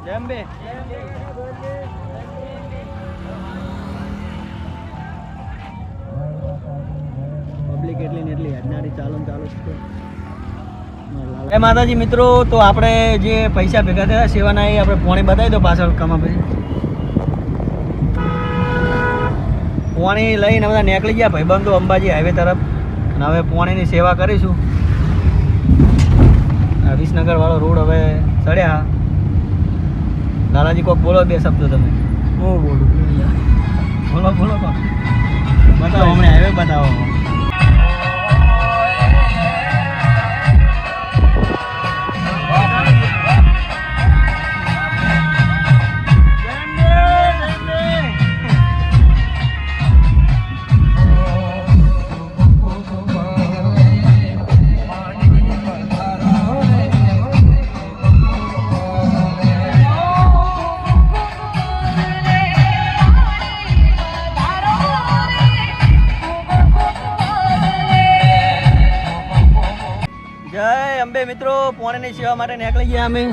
જય અંબે. પબ્લિક એટલી ને એટલી હજનારી ચાલુ છે. જય માતાજી મિત્રો. તો આપણે જે પૈસા ભેગા થયા સેવાના એ આપણે પોણી બતાવી દો પાછળ કમા પછી. પોણી લઈને બધા નીકળી ગયા ભાઈબંધો અંબાજી હાઈવે તરફ. અને હવે પોણીની સેવા કરીશું. વિસનગર વાળો રોડ હવે ચડ્યા. લાલાજી કોક બોલો બે શબ્દો તમે. હું બોલું બોલો કોક બતાવો હમણાં હાઈવે બતાવો. અંબે મિત્રો પોણીની સેવા માટે નીકળી ગયા અમે.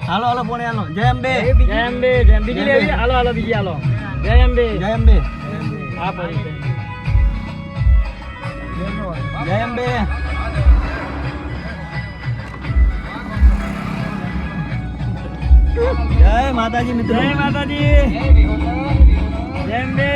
હાલો પોણી હાલો. જય અંબે. જય અંબે. જય બીજી લેવી. હાલો બીજી હાલો. જય અંબે. જય અંબે. હા ભાઈ જય અંબે. જય માતાજી મિત્રો. જય માતાજી. જય અંબે.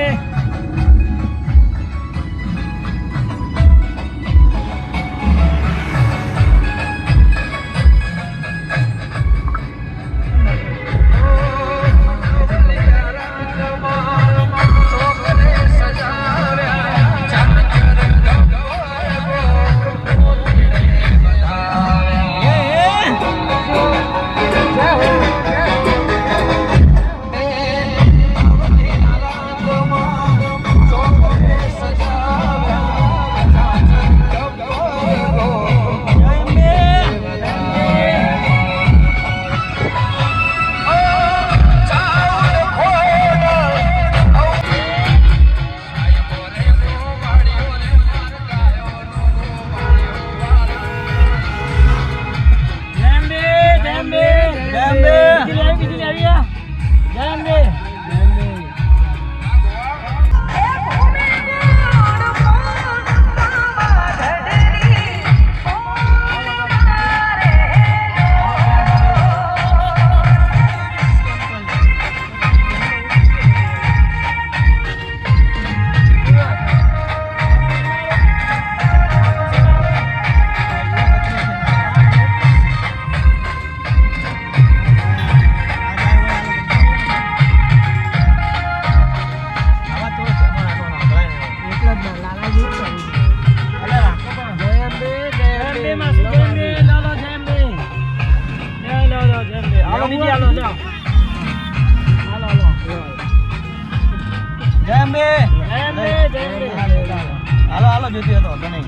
હાલો જોતી હતો નહીં.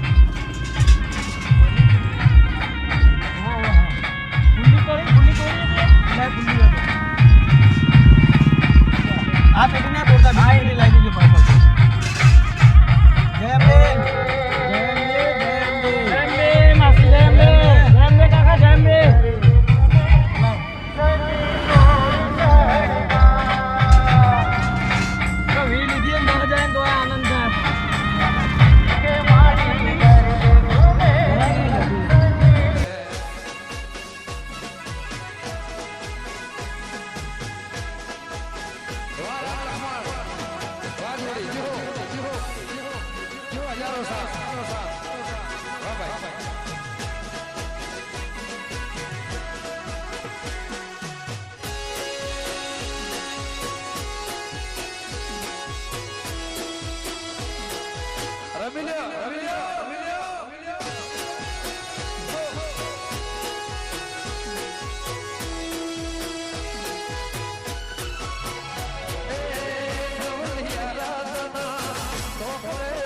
આ પેટી ના બોલતા બીજી લાગી ગયો પાછળ. જય અંબે. જય અંબે માસી. જય અંબે. જય અંબે કાકા. જય અંબે.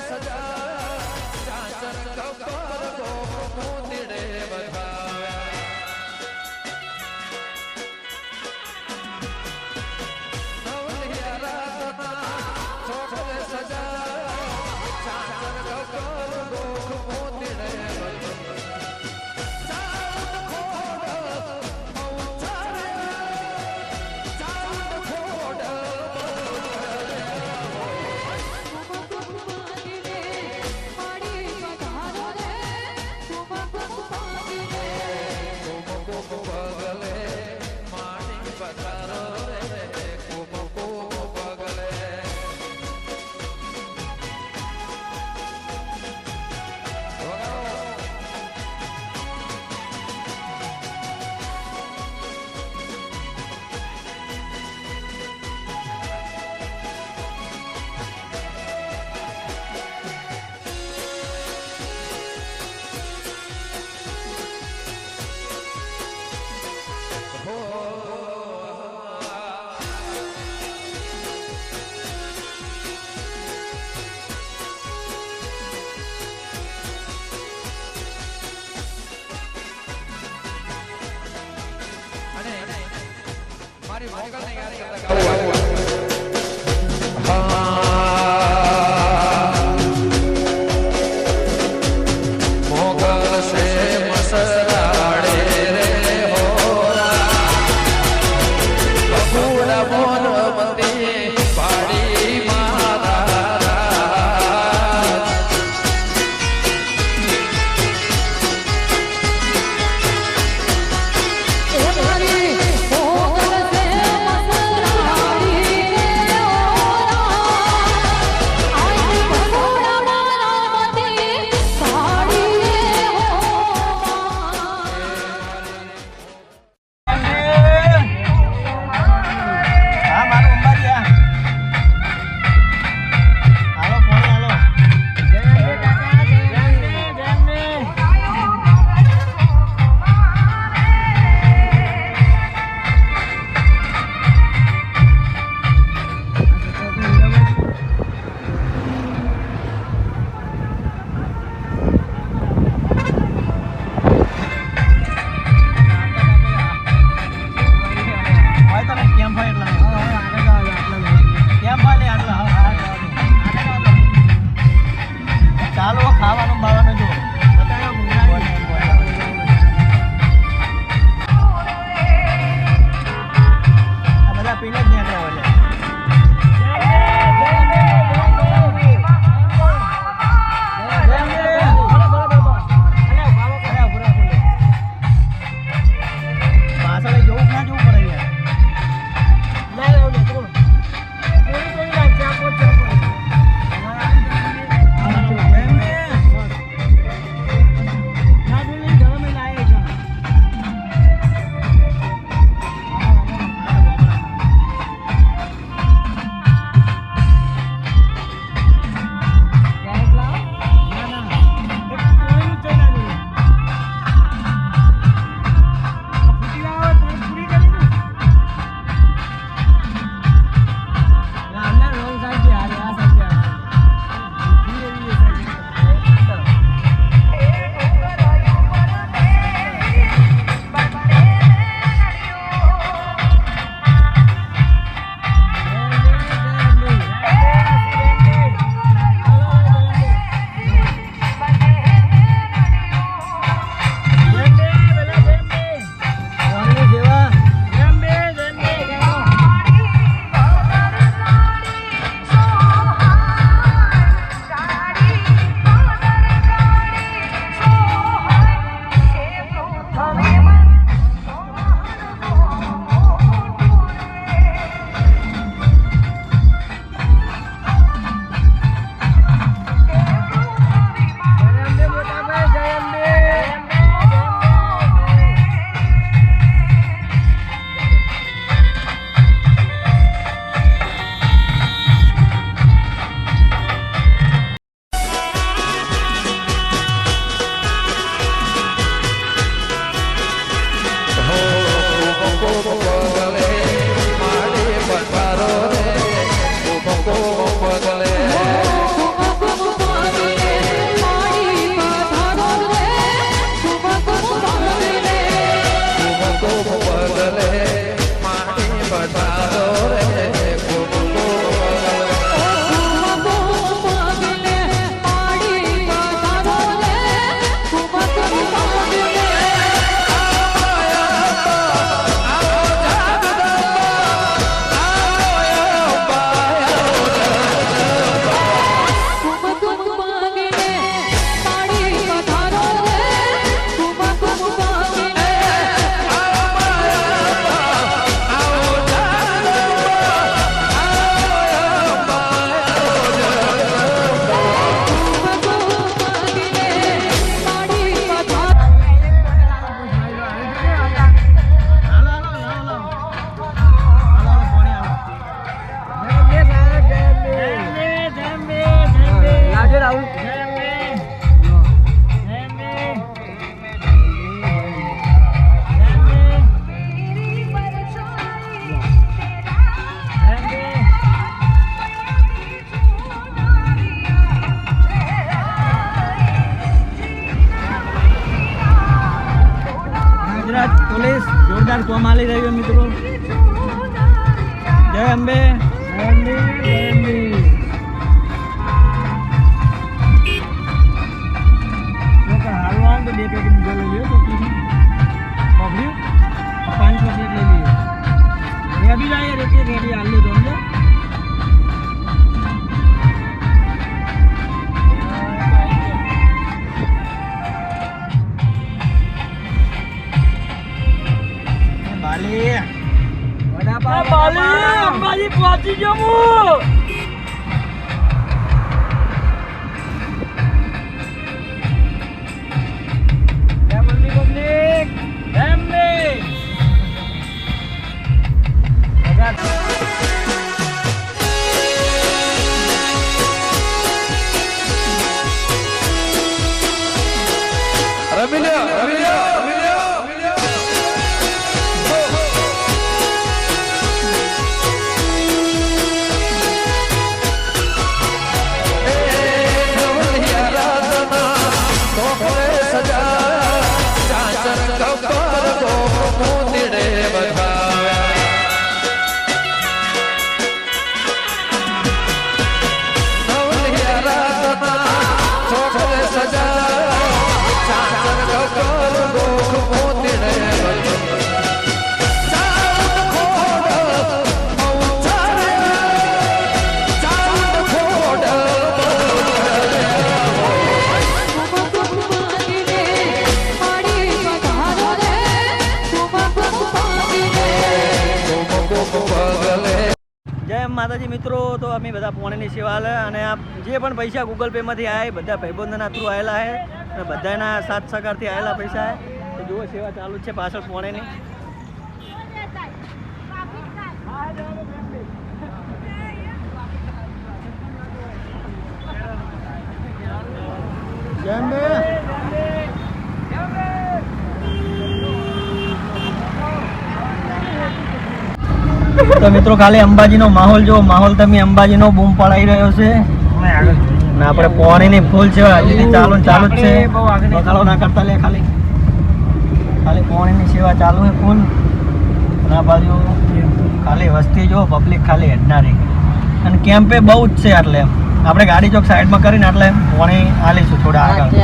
સજા પોલીસ જોરદાર કોમ આલી રહ્યો મિત્રો. ઉભી રહી રેતી રેડી આલી દો ને બાલી બાલી અંબાજી પહોંચી ગયો હું માતાજી મિત્રો તો અમે બધા પોણીની સેવા લે અને આ જે પણ પૈસા ગૂગલ પે માંથી આવ્યા બધા ભાઈબંધના થ્રુ આવેલા છે અને બધાના સાથ સહકારથી આવેલા પૈસા છે તો જુઓ સેવા ચાલુ જ છે પાછળ પોણીની તો મિત્રો ખાલી અંબાજીનો માહોલ જો માહોલ તમે અંબાજીનો બૂમ પડાઈ રહ્યો છે ને આપણે પોણીની ફૂલ છે હજી ચાલુ ચાલુ જ છે બગાડો ના કરતા લે ખાલી ખાલી પોણીની સેવા ચાલુ છે ફૂલ અને આ બાજુ ખાલી વસ્તી જો પબ્લિક ખાલી હેડનારી અને કેમ્પે બહુ જ છે એટલે આપણે ગાડી ચોક સાઈડમાં કરીને એટલે પોણી આલીશું થોડા આગળ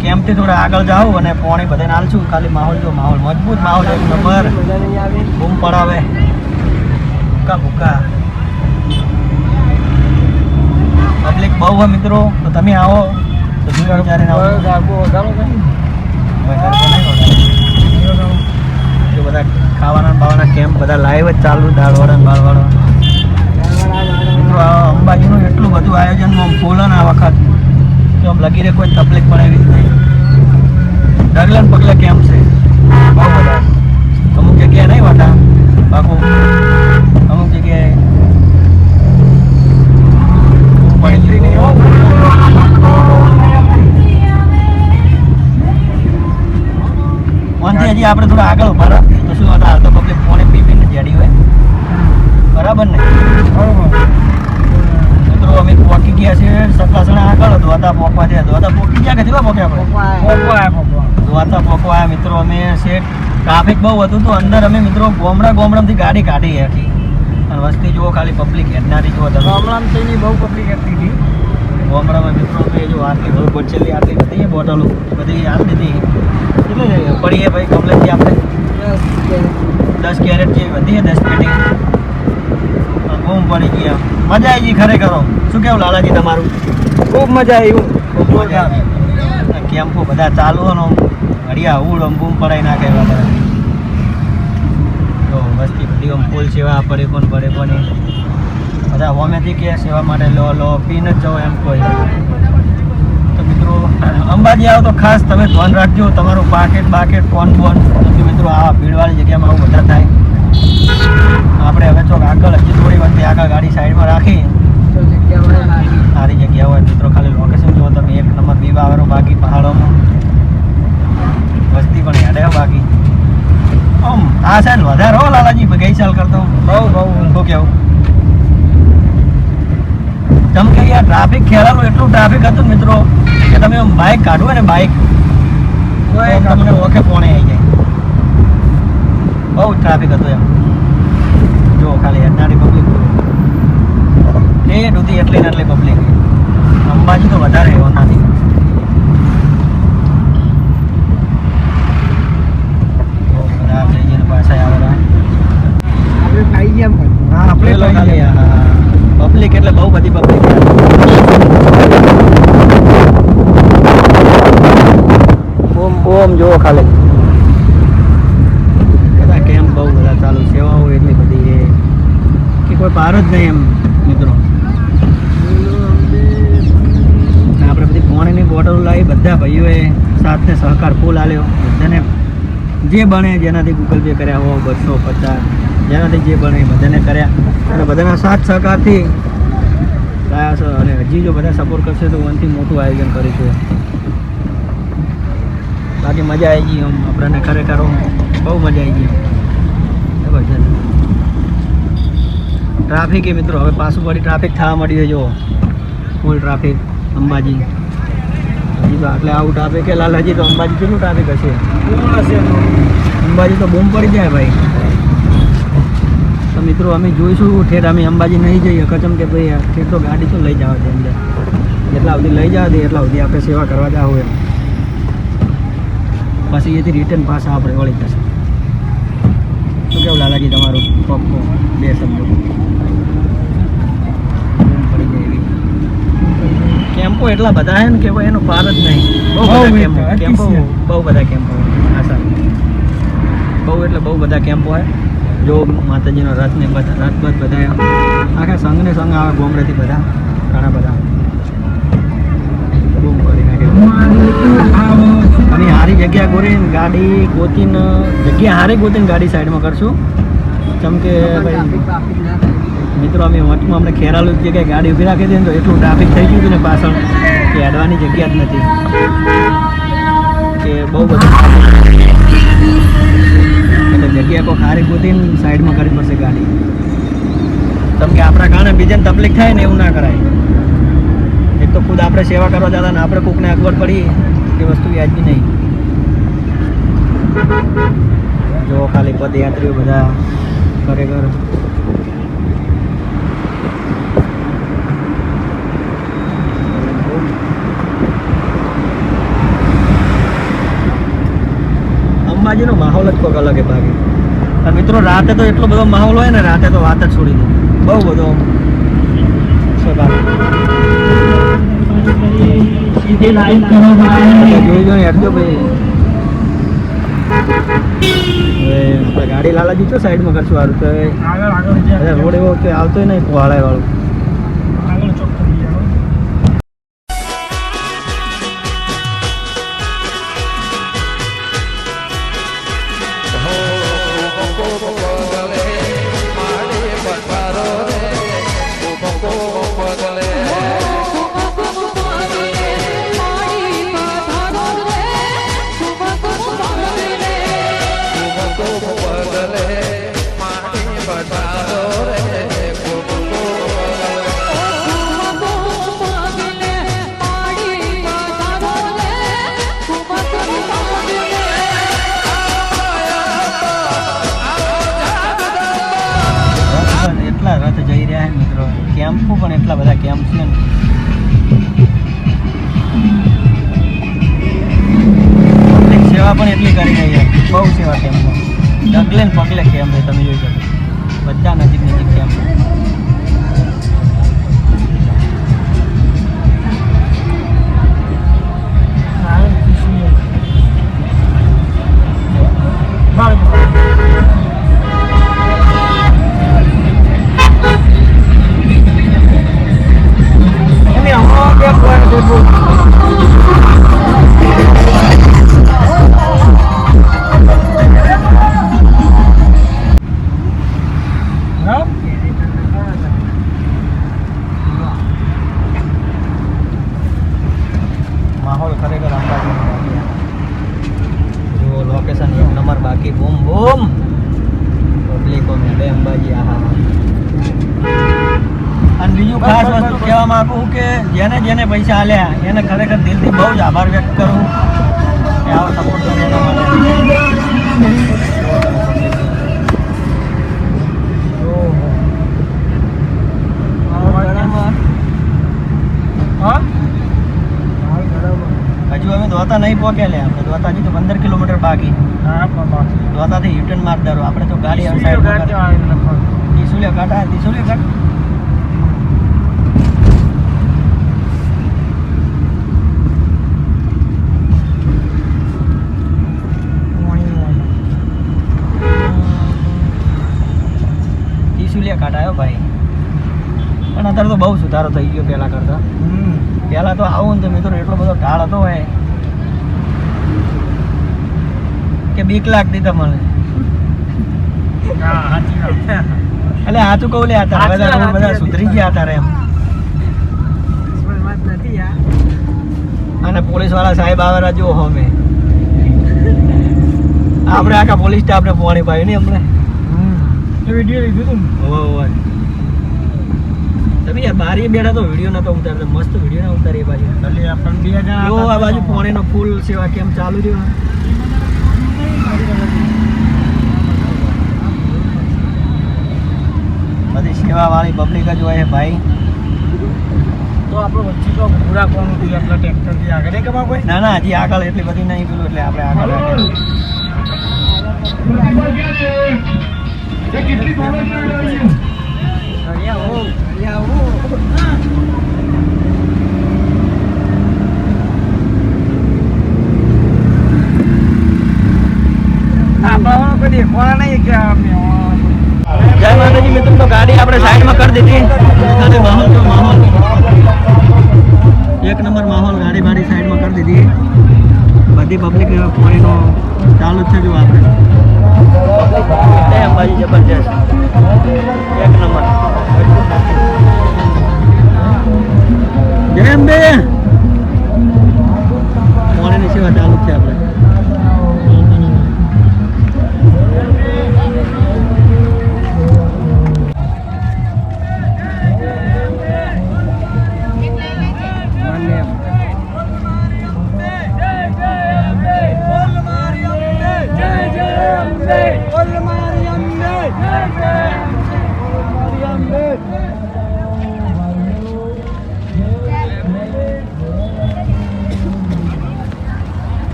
કેમ્પથી થોડા આગળ જાઉં અને પોણી બધાને આલશું ખાલી માહોલ જો માહોલ મજબૂત માહોલ એક નંબર બૂમ પડાવે ભૂકા ભૂકા પબ્લિક બહુ હોય મિત્રો તો તમે આવો તો વિચારીને આવો બધા ખાવાના બાવાના કેમ્પ બધા લાઈવ જ ચાલુ દાળવાળા બાળવાળા મિત્રો અંબાજીનું એટલું બધું આયોજન ફૂલ આ વખત કે આમ લગી રહે કોઈ તકલીફ પડે એવી જ નહીં ડગલે પગલે કેમ છે બહુ બધા અમુક જગ્યાએ નહીં વાટા બાકી અમુક જગ્યાએ પડી નહીં વાંધી હજી આપણે થોડા આગળ ઉભા રહે તો શું હતા હાલ તો પબ્લિક ફોને પીને જેડી હોય બરાબર ને મિત્રો અમે પોકી ગયા છે સતલાસણા આગળ દ્વાતા પોકવા થયા દ્વાતા પોકી ગયા કે જેવા પોકે આપણે દ્વાતા પોકવા આવ્યા મિત્રો અમે શેઠ ટ્રાફિક બહુ હતું તો અંદર અમે મિત્રો ગોમડામાંથી ગાડી કાઢી હતી અને વસ્તી જુઓ ખાલી પબ્લિક હેડનારી જુઓ તમે ગોમડામાંથી બહુ પબ્લિક હેડતી હતી ગોમડામાં મિત્રો અમે જો આટલી બહુ બોટલી આટલી બધી બોટલો બધી આપી દીધી કેટલી પડીએ ભાઈ કમલેશજી આપણે 10 કેરેટ જેવી વધી 10 પેટી બૂમ પડી ગયા મજા આવી ગઈ ખરેખર શું કેવું લાલાજી તમારું ખૂબ મજા આવી ખૂબ મજા આવી કેમ્પો બધા ચાલુ ને ઘડિયા ઉડ બૂમ પડાવી નાખે તો વસ્તી બધી ફૂલ સેવા પડે કોને બધા હોમેથી કે સેવા માટે લો પીન જ જાઓ એમ કોઈ તો મિત્રો અંબાજી આવો તો ખાસ તમે ધ્યાન રાખજો તમારું બાકેટ કોન મિત્રો આવા ભીડવાળી જગ્યામાં આવું બધા થાય આપણે હવે ચોક આગળ હજી થોડી વખતે આગળ ગાડી સાઈડમાં રાખી સારી જગ્યા હોય મિત્રો ખાલી લોકેશન જુઓ તમે એક નંબર બીવા આવેલો બાકી પહાડોમાં વસ્તી પણ હેડે બાકી આમ આ સાઈડ વધારે હો લાલાજી ગઈ સાલ કરતો બહુ શું કેવું જેમ કે યાર ટ્રાફિક ખેલાનું એટલું ટ્રાફિક હતું મિત્રો કે તમે બાઇક કાઢવો ને બાઇક તમને ઓકે પોણે આવી જાય બહુ ટ્રાફિક હતું એમ જો ખાલી હેડનારી પબ્લિક ટ્રેન હતી એટલી ને એટલી પબ્લિક અંબાજી તો વધારે હોનાથી બધા લઈ જઈને પાછા આવેલા ખાલી પબ્લિક એટલે બહુ બધી પબ્લિક. બોમ બોમ જુઓ ખાલી બધા કેમ્પ બહુ બધા ચાલુ, સેવાઓ એટલી બધી કે કોઈ પાર જ નહીં એમ મિત્રો. આપણે બધી પાણીની બોટલો લાવી, બધા ભાઈઓએ સાથને સહકાર ફૂલ આલ્યો. બધાને જે બને, જેનાથી ગૂગલ પે કર્યા હો 250, જેનાથી જે બને બધાને કર્યા અને બધાના સાથ સહકારથી લાયા છે. અને હજી જો બધા સપોર્ટ કરશે તો વનથી મોટું આયોજન કરીશું. બાકી મજા આવી ગઈ. આમ આપણને ખરેખર બહુ મજા આવી ગઈ. જબરજસ્ત ટ્રાફિક એ મિત્રો હવે પાછું ફરી ટ્રાફિક થવા મળ્યું. જો ફૂલ ટ્રાફિક અંબાજી. હજી તો આટલે આવું ટ્રાફિક કે લાલ, હજી તો અંબાજી કેટલું ટ્રાફિક હશે? અંબાજી તો બૂમ પડી જાય ભાઈ. તો મિત્રો અમે જોઈશું ઠેર. અમે અંબાજી નહીં જઈએ કચમ કે ભાઈ ઠેર તો ગાડી તો લઈ જવા દે અંદર, જેટલા સુધી લઈ જવા દે એટલા સુધી આપણે સેવા કરવા જાવ એમ. પછી એથી રિટર્ન પાછા આપણે વળી જશે. શું કેવું લાલાજી તમારું? પપ્પો બે શબ્દો. પડી જાય એવી કેમ્પો એટલા બધા છે ને કે ભાઈ એનો પાર જ નહીં. બહુ બધા કેમ્પો બહુ બધા કેમ્પો બહુ એટલે બહુ બધા કેમ્પો હોય. જો માતાજીનો રથ ને બધા રથ બધા આખા સંઘને સંઘ આવે ગોમડેથી બધા ઘણા બધા બૂમ કરી નાખે. અને હારી જગ્યા ગોરીને ગાડી ગોતીને જગ્યા હારી ગોતીને ગાડી સાઈડમાં કરશું. જેમ કે ભાઈ મિત્રો અમે વચમાં અમને ખેરાલુ જગ્યાએ ગાડી ઊભી રાખી દઈએ તો એટલું ટ્રાફિક થઈ ગયું હતું ને પાછળ કે અડવાની જગ્યા જ નથી કે બહુ બધું. એટલે જગ્યા કોઈ હારી ગોતીને સાઈડમાં કરવી પડશે ગાડી. કેમ કે આપણા કારણે બીજાને તકલીફ થાય ને એવું ના કરાય. એક તો ખુદ આપણે સેવા કરવા જતા ને આપણે કોકને અગવડ પડી એ વસ્તુ વ્યાજબી નહીં. જો ખાલી પદયાત્રીઓ બધા ખરેખર અંબાજીનો માહોલ જ કોઈક અલગ બાકી. અને મિત્રો રાતે તો એટલો બધો માહોલ હોય ને, રાતે તો વાત જ છોડી દો. બહુ બધો જોઈ જોઈ હેરજો ભાઈ. હવે ગાડી લાલાજી તો સાઈડમાં કરશું. સારું તો રોડ એવો કે આવતો નહીં વાળા વાળું. જઈ રહ્યા છે મિત્રો. કેમ્પો પણ એટલા બધા કેમ્પ છે ને. પબ્લિક સેવા પણ એટલી કરી રહી છે. બહુ સેવા કેમ્પો ડગલે ને પગલે કેમ્પ છે. તમે જોઈ શકો બધા નજીક નજીક કેમ્પ. માહોલ ખરેખર અંબાજી જો લોકેશન એક નંબર. બાકી બૂમ બૂમ પબ્લિકો મેળે અંબાજી. આહા. અને બીજું ખાસ વસ્તુ કહેવા માંગુ કે જેને જેને પૈસા આલ્યા એને ખરેખર દિલથી બહુ જ આભાર વ્યક્ત કરું કે આવો સપોર્ટ કરે એના માટે. હજુ અમે દ્વાતા નહીં પહોંચ્યા લે. આપણે દ્વાતા હજી તો 15 કિલોમીટર બાકી. દ્વાતાથી યુટર્ન મારદારો આપણે તો ગાડી સાઈડ ત્રિશુલિયા કાઢા ત્રિશુલિયા કાઢ ત્રિશુલિયા કાઢાયો ભાઈ પણ અત્યારે તો બહુ સુધારો થઈ ગયો પહેલા કરતા પહેલા તો આવું ને તો મિત્રો એટલો બધો ઢાળ હતો હોય કે બીક લાગતી તમને એટલે સાચું કહું લે હતા બધા સુધરી ગયા હતા એમ અને પોલીસ વાળા સાહેબ આવેલા જો હોમે આપણે આખા પોલીસ સ્ટાફને પાણી પાયું ને અમને વિડીયો લીધું હતું તમે યાર બારી બેઠા તો વિડીયો નતો ઉતારતા મસ્ત વિડીયો ના ઉતારી બાજુ એટલે આપણને બે જણા આ બાજુ પાણીનો ફૂલ સેવા કેમ ચાલુ રહ્યો બધી સેવા વાળી પબ્લિક જ હોય ભાઈ તો આપણો વચ્ચે તો પૂરા કોનું હતું એટલે ટ્રેક્ટરથી આગળ નહીં કમા કોઈ ના હજી આગળ એટલી બધી નહીં પેલું એટલે આપણે આગળ કેટલી જય માતાજી મિત્રો તો ગાડી આપણે સાઈડમાં કરી દીધી અને માહોલ તો માહોલ એક નંબર માહોલ ગાડી બાડી સાઈડમાં કરી દીધી બધી પબ્લિક પાણીનો ચાલુ જ છે જો આપણે અંબાજી જબરજસ્ત એક નંબર જય અંબે પાણીની સેવા ચાલુ જ છે આપણે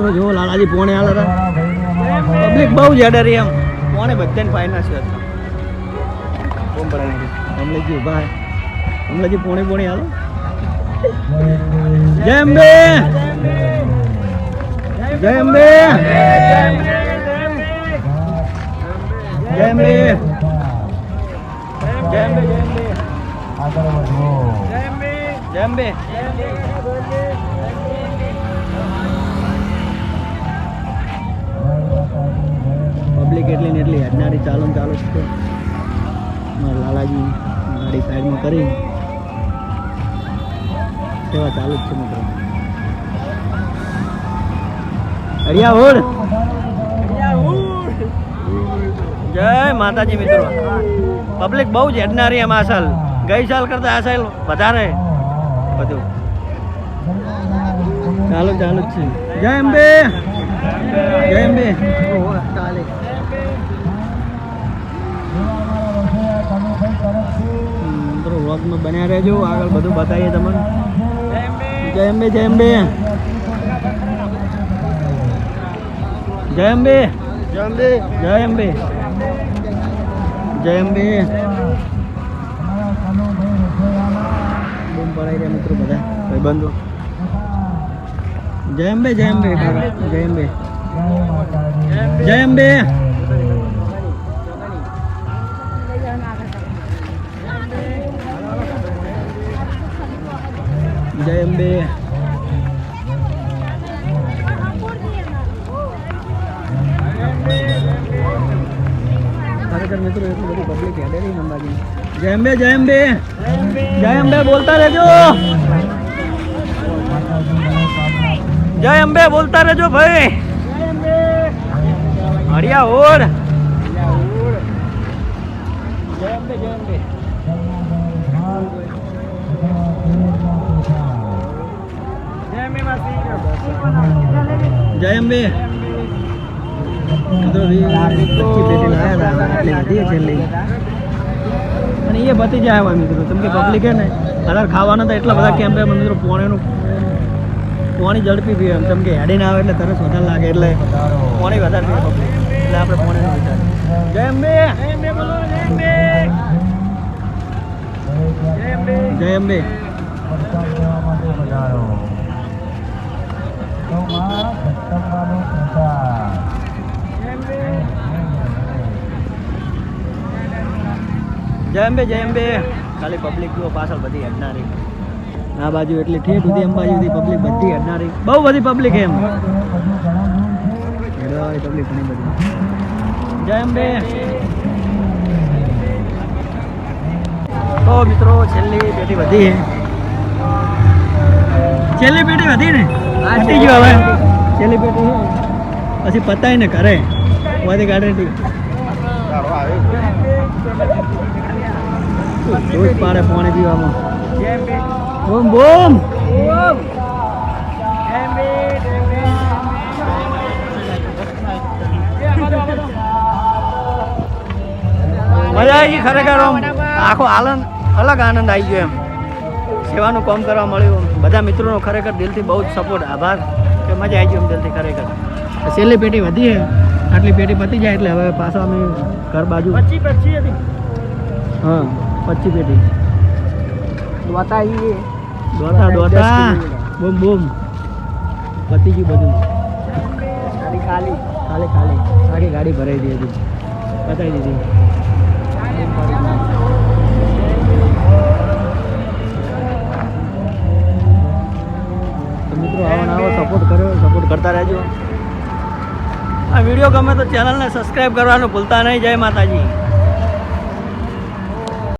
મિત્રો જો લાલાજી પોણે આલા હતા પબ્લિક બહુ જ્યાદા રહી એમ પોણે બધાને ફાઇનલ છે બોમ પડાવી અમલેજી ઉભા હે અમલેજી પોણે પોણે આલો જય અંબે જય અંબે જય અંબે જય અંબે આગળ વધો જય અંબે પબ્લિક એટલી ને એટલી હજનારી ચાલુ ચાલુ છે લાલાજી ગાડી સાઈડમાં કરી સેવા ચાલુ જ છે મિત્રો હરિયાવોડ જય માતાજી મિત્રો પબ્લિક બહુ જ હજનારી એમ આ સાલ ગઈ સાલ કરતા આ સાલ વધારે બધું ચાલુ ચાલુ જ છે જય અંબે જય અંબે મિત્રો વ્લોગમાં બન્યા રહેજો આગળ બધું બતાવીએ તમને જય અંબે જય અંબે જય અંબે જય અંબે જય અંબે જય અંબે બૂમ પડાઈ રહ્યા મિત્રો બધા ભાઈબંધો જય અંબે જય અંબે જય અંબે જય અંબે જય અંબે ખરેખર મિત્રો એટલું બધું પબ્લિક હેડે નહીં અંબાજી. જય અંબે, જય અંબે, જય અંબે બોલતા રહેજો. જય અંબે બોલતા રહેજો ભાઈ. હરિયા ઓર. જય અંબે, જય અંબે. જય અંબે. અને એ બતી જાય હોય મિત્રો, કેમ કે પબ્લિક હે ને અત્યારે ખાવાના તો એટલા બધા કેમ્પ મિત્રો પોણી ઝડપી પીવે કેમ કે હેડીને આવે એટલે તરસ વધારે લાગે એટલે પોણી વધારે પીવે પબ્લિક એટલે આપણે પોણી વિચાર. જય અંબે, જય અંબે. જય અંબે, જય અંબે. ખાલી પબ્લિક જુઓ પાછળ બધી હેડનારી, આ બાજુ એટલી ઠેઠ સુધી અંબાજી સુધી પબ્લિક બધી હેડનારી, બહુ બધી પબ્લિક એમ હેડવાવાળી પબ્લિક ઘણી બધી. જય અંબે. તો મિત્રો છેલ્લી પેટી વધી હે, છેલ્લી પેટી વધી ને પતી ગયો હવે. છેલ્લી પેટી પછી પતાય ને કરે બધી ગાડી રોજ પાડે પાણી પીવામાં. બોમ બોમ. મજા આવી ગઈ ખરેખર, આખો આનંદ અલગ આનંદ આવી ગયો એમ. સેવાનું કામ કરવા મળ્યું, બધા મિત્રોનો ખરેખર દિલથી બહુ જ સપોર્ટ, આભાર કે મજા આવી ગઈ એમ દિલથી ખરેખર. છેલ્લી પેટી વધી છે, આટલી પેટી પતી જાય એટલે હવે પાછા અમે ઘર બાજુ 25 હતી. હા 25 પેટી દોતા બૂમ બૂમ પતી ગયું બધું. ખાલી આખી ગાડી ભરાઈ દીધી, બતાવી દીધી. મિત્રો આવો સપોર્ટ કરતા રહેજો. આ વિડીયો ગમે તો ચેનલને સબસ્ક્રાઈબ કરવાનું ભૂલતા નહીં. જય માતાજી.